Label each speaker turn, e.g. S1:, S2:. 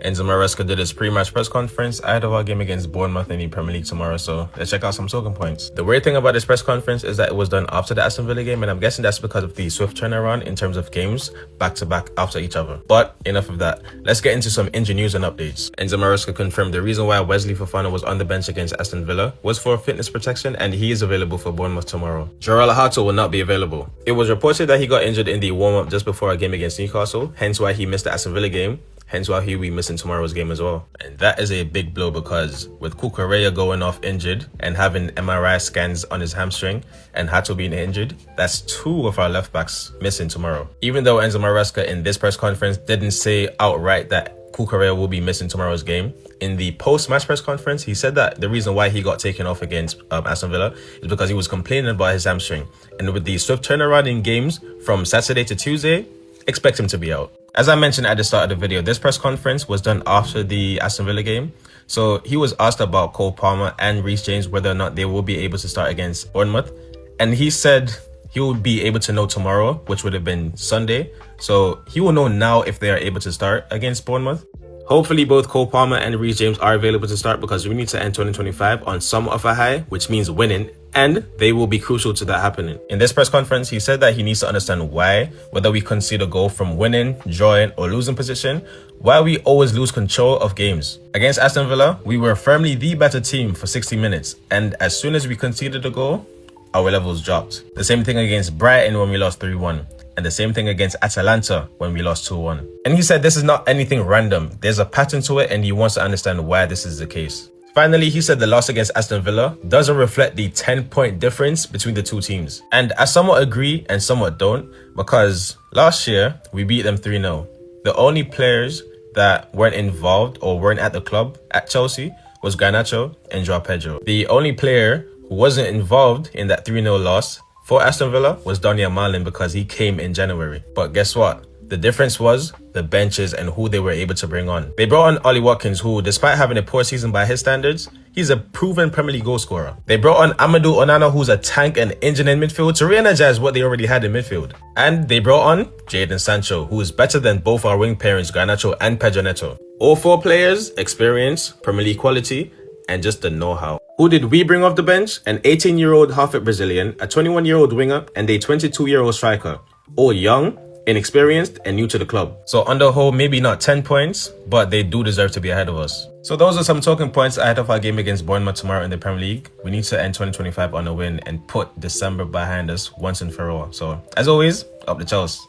S1: Enzo Maresca did his pre-match press conference ahead of our game against Bournemouth in the Premier League tomorrow, so let's check out some talking points. The weird thing about this press conference is that it was done after the Aston Villa game, and I'm guessing that's because of the swift turnaround in terms of games back-to-back after each other. But enough of that. Let's get into some injury news and updates. Enzo Maresca confirmed the reason why Wesley Fofana was on the bench against Aston Villa was for fitness protection, and he is available for Bournemouth tomorrow. Jorel Hato will not be available. It was reported that he got injured in the warm-up just before our game against Newcastle, hence why he missed the Aston Villa game. Hence why he'll be missing tomorrow's game as well. And that is a big blow because with Cucurella going off injured and having MRI scans on his hamstring and Hato being injured, that's two of our left backs missing tomorrow. Even though Enzo Maresca in this press conference didn't say outright that Cucurella will be missing tomorrow's game, in the post-match press conference, he said that the reason why he got taken off against Aston Villa is because he was complaining about his hamstring. And with the swift turnaround in games from Saturday to Tuesday, expect him to be out. As I mentioned at the start of the video, this press conference was done after the Aston Villa game. So he was asked about Cole Palmer and Reece James, whether or not they will be able to start against Bournemouth. And he said he will be able to know tomorrow, which would have been Sunday. So he will know now if they are able to start against Bournemouth. Hopefully both Cole Palmer and Reece James are available to start because we need to end 2025 on some of a high, which means winning, and they will be crucial to that happening. In this press conference, he said that he needs to understand why, whether we concede a goal from winning, drawing, or losing position, why we always lose control of games. Against Aston Villa, we were firmly the better team for 60 minutes, and as soon as we conceded a goal, our levels dropped. The same thing against Brighton when we lost 3-1. And the same thing against Atalanta when we lost 2-1. And he said this is not anything random. There's a pattern to it and he wants to understand why this is the case. Finally, he said the loss against Aston Villa doesn't reflect the 10-point difference between the two teams. And I somewhat agree and somewhat don't, because last year we beat them 3-0. The only players that weren't involved or weren't at the club at Chelsea was Garnacho and Joao Pedro. The only player who wasn't involved in that 3-0 loss for Aston Villa was Daniel Marlin because he came in January. But guess what? The difference was the benches and who they were able to bring on. They brought on Ollie Watkins, who, despite having a poor season by his standards, he's a proven Premier League goal scorer. They brought on Amadou Onana, who's a tank and engine in midfield, to re-energize what they already had in midfield. And they brought on Jadon Sancho, who is better than both our wing pairings, Garnacho and Pedro Neto. All four players, experience, Premier League quality, and just the know-how. Who did we bring off the bench? An 18-year-old half-fit Brazilian, a 21-year-old winger, and a 22-year-old striker. All young, inexperienced, and new to the club. So on the whole, maybe not 10 points, but they do deserve to be ahead of us. So those are some talking points ahead of our game against Bournemouth tomorrow in the Premier League. We need to end 2025 on a win and put December behind us once and for all. So as always, up the Chelsea.